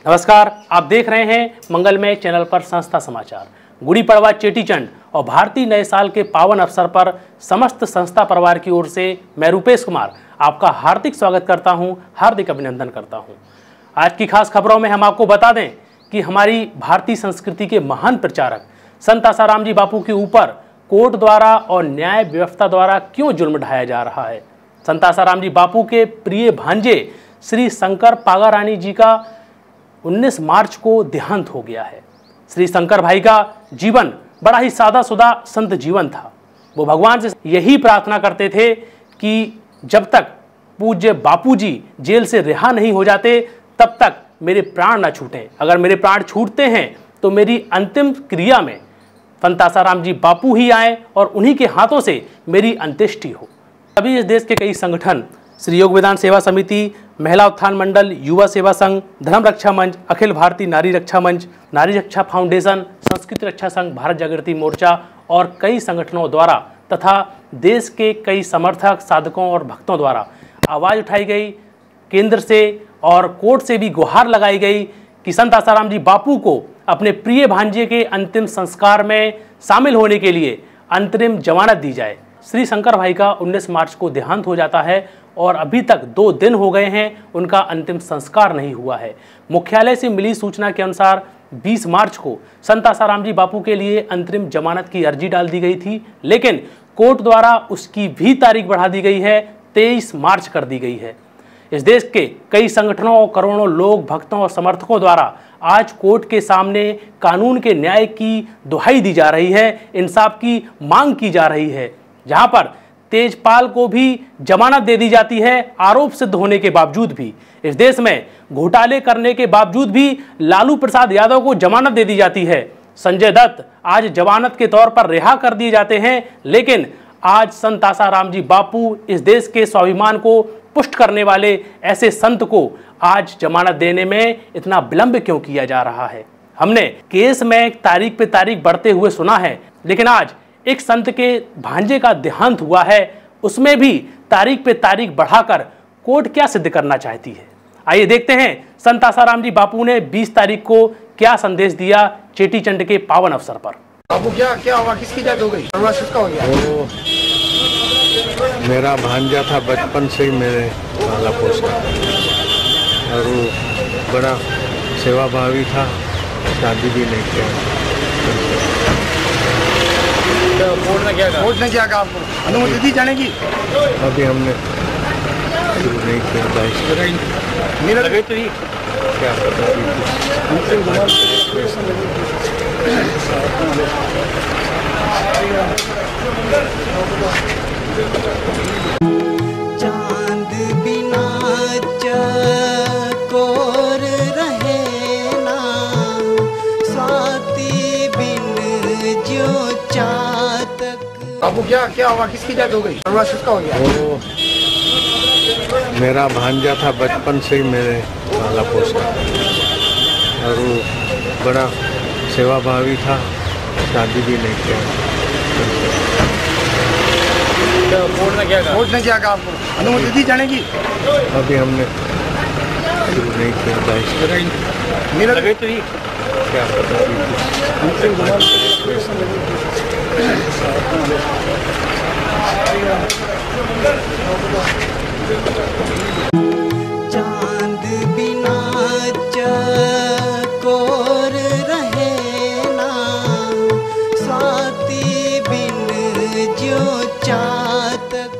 नमस्कार, आप देख रहे हैं मंगलमय चैनल पर संस्था समाचार। गुड़ी पड़वा, चेटीचंड और भारतीय नए साल के पावन अवसर पर समस्त संस्था परिवार की ओर से मैं रूपेश कुमार आपका हार्दिक स्वागत करता हूं, हार्दिक अभिनंदन करता हूं। आज की खास खबरों में हम आपको बता दें कि हमारी भारतीय संस्कृति के महान प्रचारक संत आसाराम जी बापू के ऊपर कोर्ट द्वारा और न्याय व्यवस्था द्वारा क्यों जुल्म ढाया जा रहा है। संत आसाराम जी बापू के प्रिय भांजे श्री शंकर पागारानी जी का 19 मार्च को देहांत हो गया है। श्री शंकर भाई का जीवन बड़ा ही सादा सुदा संत जीवन था। वो भगवान से यही प्रार्थना करते थे कि जब तक पूज्य बापू जी जेल से रिहा नहीं हो जाते तब तक मेरे प्राण ना छूटें। अगर मेरे प्राण छूटते हैं तो मेरी अंतिम क्रिया में संत आसाराम जी बापू ही आए और उन्हीं के हाथों से मेरी अंत्येष्टि हो। अभी इस देश के कई संगठन, श्री योग विधान सेवा समिति, महिला उत्थान मंडल, युवा सेवा संघ, धर्म रक्षा मंच, अखिल भारतीय नारी रक्षा मंच, नारी रक्षा फाउंडेशन, संस्कृति रक्षा संघ, भारत जागृति मोर्चा और कई संगठनों द्वारा तथा देश के कई समर्थक, साधकों और भक्तों द्वारा आवाज़ उठाई गई। केंद्र से और कोर्ट से भी गुहार लगाई गई कि संत आसाराम जी बापू को अपने प्रिय भांजे के अंतिम संस्कार में शामिल होने के लिए अंतरिम जमानत दी जाए। श्री शंकर भाई का 19 मार्च को देहांत हो जाता है और अभी तक 2 दिन हो गए हैं, उनका अंतिम संस्कार नहीं हुआ है। मुख्यालय से मिली सूचना के अनुसार 20 मार्च को संत आसाराम जी बापू के लिए अंतरिम जमानत की अर्जी डाल दी गई थी, लेकिन कोर्ट द्वारा उसकी भी तारीख बढ़ा दी गई है, 23 मार्च कर दी गई है। इस देश के कई संगठनों और करोड़ों लोग, भक्तों और समर्थकों द्वारा आज कोर्ट के सामने कानून के न्याय की दुहाई दी जा रही है, इंसाफ की मांग की जा रही है। जहां पर तेजपाल को भी जमानत दे दी जाती है आरोप सिद्ध होने के बावजूद भी। इस देश में घोटाले करने के बावजूद भी लालू प्रसाद यादव को जमानत दे दी जाती है। संजय दत्त आज जमानत के तौर पर रिहा कर दिए जाते हैं, लेकिन आज संत आसाराम जी बापू, इस देश के स्वाभिमान को पुष्ट करने वाले ऐसे संत को आज जमानत देने में इतना विलंब क्यों किया जा रहा है। हमने केस में तारीख पे तारीख बढ़ते हुए सुना है, लेकिन आज एक संत के भांजे का देहांत हुआ है, उसमें भी तारीख पे तारीख बढ़ाकर कोर्ट क्या सिद्ध करना चाहती है। आइए देखते हैं संत आसाराम जी बापू ने 20 तारीख को क्या संदेश दिया चेटीचंड के पावन अवसर पर। बापू क्या हुआ, किसकी डेथ हो गई, किसका हो गया? मेरा भांजा था, बचपन से ही मेरे पाला पोसा और वो बड़ा सेवाभावी था, शादी भी नहीं किया। कोर्ट ने क्या कहा आपको, अनुमति दी जाने की? अभी हमने शुरू नहीं किया, मेरा लगे तो ही क्या पता चांद बिना चकोर रहे ना, स्वाति बिन जो चातक। बापू क्या हुआ, किसकी डेथ हो गई, किसका हो गया? मेरा भांजा था, बचपन से ही मेरे पाला पोसा और वो बड़ा सेवाभावी था, शादी भी नहीं किया। कोर्ट ने क्या कहा आपको, अनुमति दी जाने की? अभी हमने शुरू नहीं किया, मेरा लगे तो ही क्या पता चांद बिना चकोर रहे ना, स्वाति बिन जो चातक।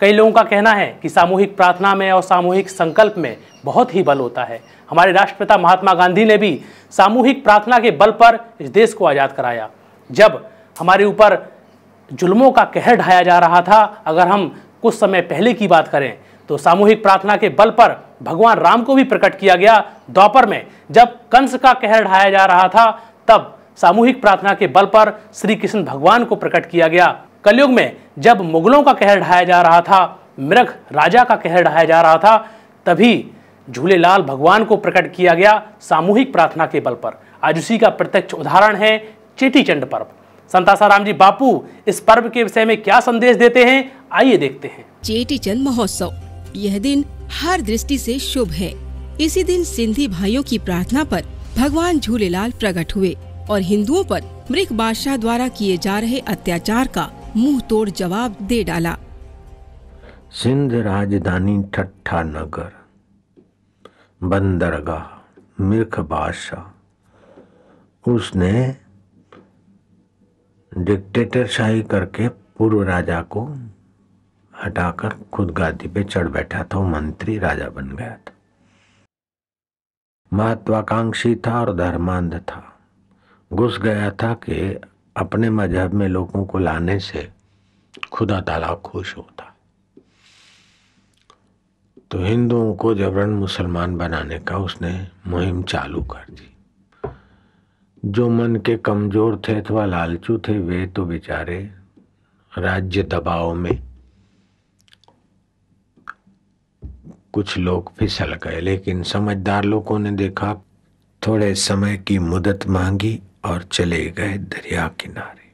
कई लोगों का कहना है कि सामूहिक प्रार्थना में और सामूहिक संकल्प में बहुत ही बल होता है। हमारे राष्ट्रपिता महात्मा गांधी ने भी सामूहिक प्रार्थना के बल पर इस देश को आज़ाद कराया। जब हमारे ऊपर जुल्मों का कहर ढाया जा रहा था, अगर हम कुछ समय पहले की बात करें तो सामूहिक प्रार्थना के बल पर भगवान राम को भी प्रकट किया गया। द्वापर में जब कंस का कहर ढाया जा रहा था, तब सामूहिक प्रार्थना के बल पर श्री कृष्ण भगवान को प्रकट किया गया। कलयुग में जब मुगलों का कहर ढाया जा रहा था, मृग राजा का कहर ढाया जा रहा था, तभी झूलेलाल भगवान को प्रकट किया गया सामूहिक प्रार्थना के बल पर। आज उसी का प्रत्यक्ष उदाहरण है चेटीचंड पर्व। संत आसाराम जी बापू इस पर्व के विषय में क्या संदेश देते हैं, आइए देखते हैं। चेटीचंद महोत्सव, यह दिन हर दृष्टि से शुभ है। इसी दिन सिंधी भाइयों की प्रार्थना पर भगवान झूलेलाल प्रकट हुए और हिंदुओं पर मृग बादशाह द्वारा किए जा रहे अत्याचार का मुंह तोड़ जवाब दे डाला। सिंध राजधानी ठट्ठा नगर, बंदरगाह, मृग बादशाह, उसने डिक्टेटरशाही करके पूर्व राजा को हटाकर खुद गादी पे चढ़ बैठा था। वो मंत्री राजा बन गया था। महत्वाकांक्षी था और धर्मांध था। घुस गया था कि अपने मजहब में लोगों को लाने से खुदा ताला खुश होता। तो हिंदुओं को जबरन मुसलमान बनाने का उसने मुहिम चालू कर दी। जो मन के कमजोर थे अथवा लालचू थे वे तो बेचारे राज्य दबाव में कुछ लोग फिसल गए, लेकिन समझदार लोगों ने देखा, थोड़े समय की मुदत मांगी और चले गए दरिया किनारे।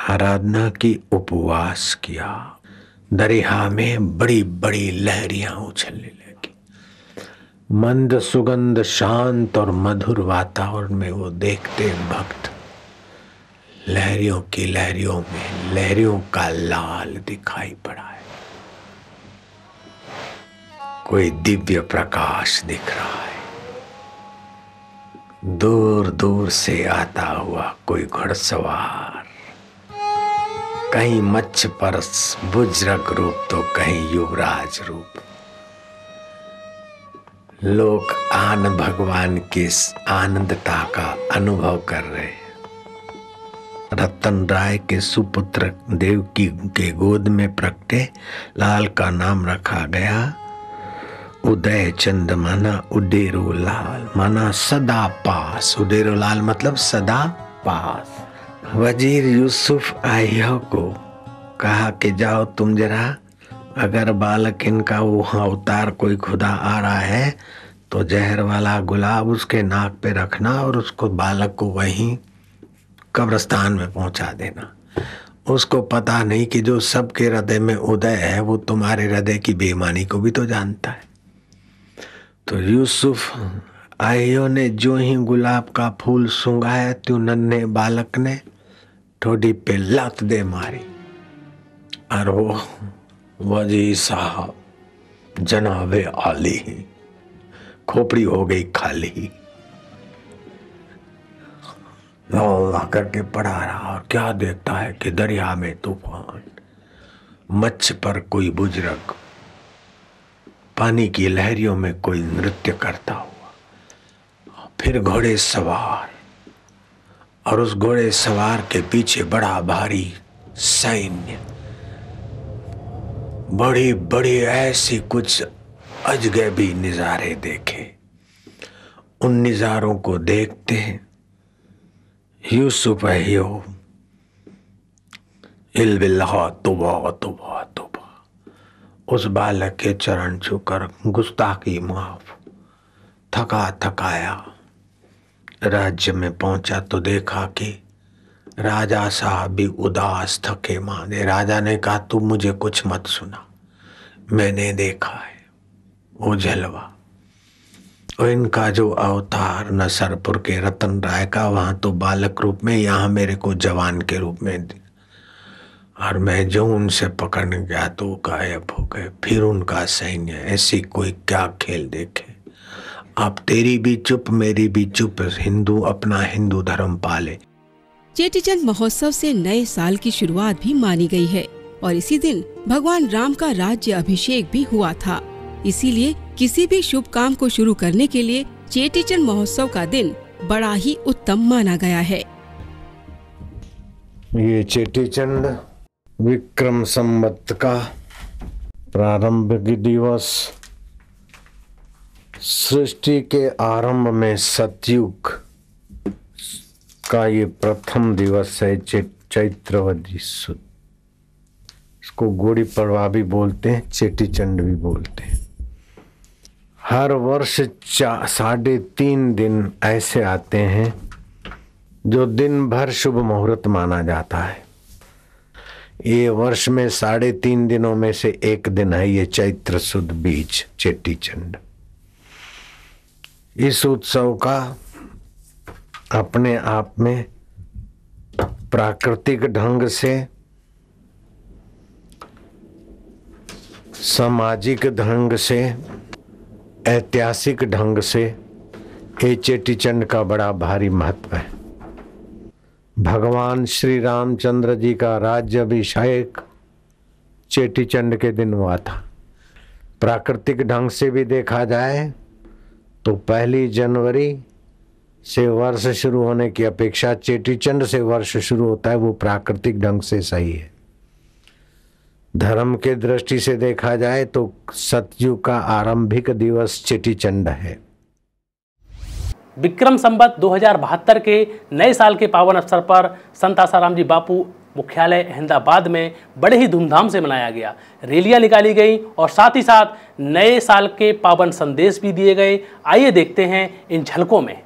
आराधना की, उपवास किया। दरिया में बड़ी बड़ी लहरियां उछलने लगी। मंद सुगंध, शांत और मधुर वातावरण में वो देखते भक्त लहरियों की लहरियों में लहरियों का लाल दिखाई पड़ा है। कोई दिव्य प्रकाश दिख रहा है। दूर दूर से आता हुआ कोई घुड़सवार, कहीं मच्छ परस बुज्रक रूप तो कहीं युवराज रूप। लोग भगवान की आनंदता का अनुभव कर रहे हैं। रतन राय के सुपुत्र देवकी के गोद में प्रगटे लाल का नाम रखा गया उदय चंद, माना उडेरो लाल, माना सदा पास। उडेरो लाल मतलब सदा पास। वजीर यूसुफ आइयो को कहा कि जाओ तुम जरा, अगर बालक इनका वो अवतार कोई खुदा आ रहा है तो जहर वाला गुलाब उसके नाक पे रखना और उसको बालक को वहीं कब्रिस्तान में पहुंचा देना। उसको पता नहीं कि जो सबके हृदय में उदय है वो तुम्हारे हृदय की बेईमानी को भी तो जानता है। तो यूसुफ आइयो ने जो ही गुलाब का फूल सूंघाया त्यों नन्हे बालक ने ठोडी पे लात दे मारी और वो वजी साहब जनाबे आली खोपड़ी हो गई खाली। करके पड़ा रहा और क्या देखता है कि दरिया में तूफान, मच्छ पर कोई बुजुर्ग, पानी की लहरियों में कोई नृत्य करता हुआ, फिर घोड़े सवार और उस घोड़े सवार के पीछे बड़ा भारी सैन्य। बड़ी बड़ी ऐसी कुछ अजगैबी नजारे देखे। उन नजारों को देखते हैं यूसुफ अहियो इल्बिल्लाह तौबा तौबा तौबा, उस बालक के चरण छूकर गुस्ताखी माफ। थका थकाया राज्य में पहुंचा तो देखा कि राजा साहब भी उदास थके मांदे। राजा ने कहा तू मुझे कुछ मत सुना, मैंने देखा है वो जलवा। और इनका जो अवतार नसरपुर के रतन राय का, वहां तो बालक रूप में, यहाँ मेरे को जवान के रूप में, और मैं जो उनसे पकड़ने गया तो गायब हो गए। फिर उनका सैन्य। ऐसी कोई क्या खेल देखे। अब तेरी भी चुप मेरी भी चुप, हिंदू अपना हिंदू धर्म पाले। चेटीचंद महोत्सव से नए साल की शुरुआत भी मानी गई है और इसी दिन भगवान राम का राज्य अभिषेक भी हुआ था। इसीलिए किसी भी शुभ काम को शुरू करने के लिए चेटीचंद महोत्सव का दिन बड़ा ही उत्तम माना गया है। ये चेटीचंद विक्रम संवत का प्रारंभिक दिवस, सृष्टि के आरंभ में सतयुग का ये प्रथम दिवस है। चैत्रवदी सुद, इसको गुड़ी पड़वा भी बोलते हैं, चेटीचंड भी बोलते हैं। हर वर्ष 3.5 दिन ऐसे आते हैं जो दिन भर शुभ मुहूर्त माना जाता है। ये वर्ष में 3.5 दिनों में से एक दिन है ये चैत्र सुद बीज चेटीचंड। इस उत्सव का अपने आप में प्राकृतिक ढंग से, सामाजिक ढंग से, ऐतिहासिक ढंग से ये चेटीचंड का बड़ा भारी महत्व है। भगवान श्री रामचंद्र जी का राज्याभिषेक चेटीचंड के दिन हुआ था। प्राकृतिक ढंग से भी देखा जाए तो 1 जनवरी से वर्ष शुरू होने की अपेक्षा चेटीचंड से वर्ष शुरू होता है, वो प्राकृतिक ढंग से सही है। धर्म के दृष्टि से देखा जाए तो सतयुग का आरंभिक दिवस चेटीचंड है। विक्रम संवत 2072 के नए साल के पावन अवसर पर संत आसाराम जी बापू मुख्यालय अहमदाबाद में बड़े ही धूमधाम से मनाया गया। रैलियां निकाली गई और साथ ही साथ नए साल के पावन संदेश भी दिए गए। आइए देखते हैं इन झलकों में।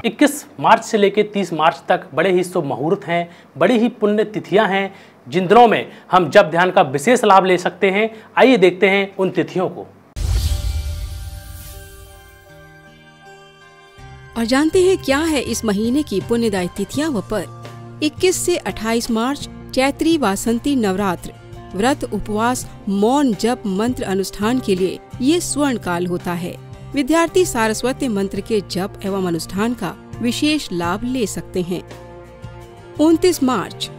21 मार्च से लेकर 30 मार्च तक बड़े ही शुभ मुहूर्त हैं, बड़ी ही पुण्य तिथियां हैं, जिन दिनों में हम जप ध्यान का विशेष लाभ ले सकते हैं। आइए देखते हैं उन तिथियों को। और जानते हैं क्या है इस महीने की पुण्यदायी तिथियां व पर। 21 से 28 मार्च चैत्री वासंती नवरात्र, व्रत उपवास मौन जप मंत्र अनुष्ठान के लिए ये स्वर्ण काल होता है। विद्यार्थी सारस्वती मंत्र के जप एवं अनुष्ठान का विशेष लाभ ले सकते हैं। 29 मार्च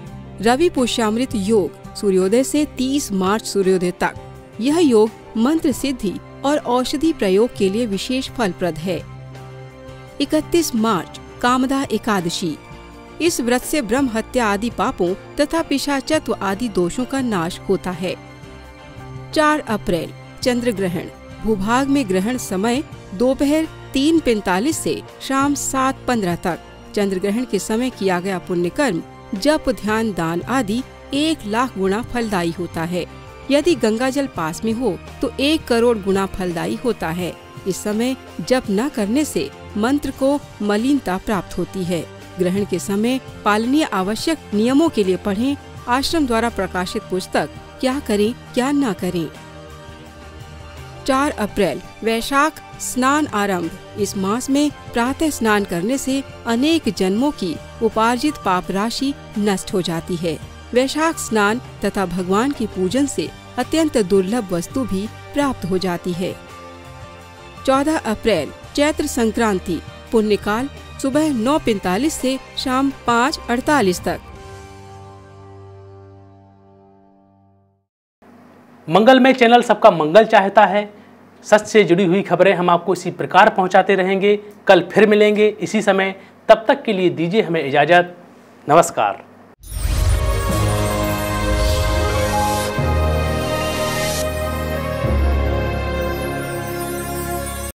रवि पुष्यामृत योग, सूर्योदय से 30 मार्च सूर्योदय तक। यह योग मंत्र सिद्धि और औषधि प्रयोग के लिए विशेष फलप्रद है। 31 मार्च कामदा एकादशी, इस व्रत से ब्रह्म हत्या आदि पापों तथा पिशाचत्व आदि दोषों का नाश होता है। 4 अप्रैल चंद्र ग्रहण, भूभाग में ग्रहण समय दोपहर 3:45 से शाम 7:15 तक। चंद्र ग्रहण के समय किया गया पुण्य कर्म जप ध्यान दान आदि 1 लाख गुना फलदायी होता है। यदि गंगा जल पास में हो तो 1 करोड़ गुना फलदायी होता है। इस समय जप न करने से मंत्र को मलिनता प्राप्त होती है। ग्रहण के समय पालनीय आवश्यक नियमों के लिए पढ़ें आश्रम द्वारा प्रकाशित पुस्तक क्या करें क्या न करें। 4 अप्रैल वैशाख स्नान आरंभ, इस मास में प्रातः स्नान करने से अनेक जन्मों की उपार्जित पाप राशि नष्ट हो जाती है। वैशाख स्नान तथा भगवान की पूजन से अत्यंत दुर्लभ वस्तु भी प्राप्त हो जाती है। 14 अप्रैल चैत्र संक्रांति, पुण्यकाल सुबह 9:45 से शाम 5:48 तक। मंगलमय चैनल सबका मंगल चाहता है। सच से जुड़ी हुई खबरें हम आपको इसी प्रकार पहुंचाते रहेंगे। कल फिर मिलेंगे इसी समय, तब तक के लिए दीजिए हमें इजाज़त। नमस्कार।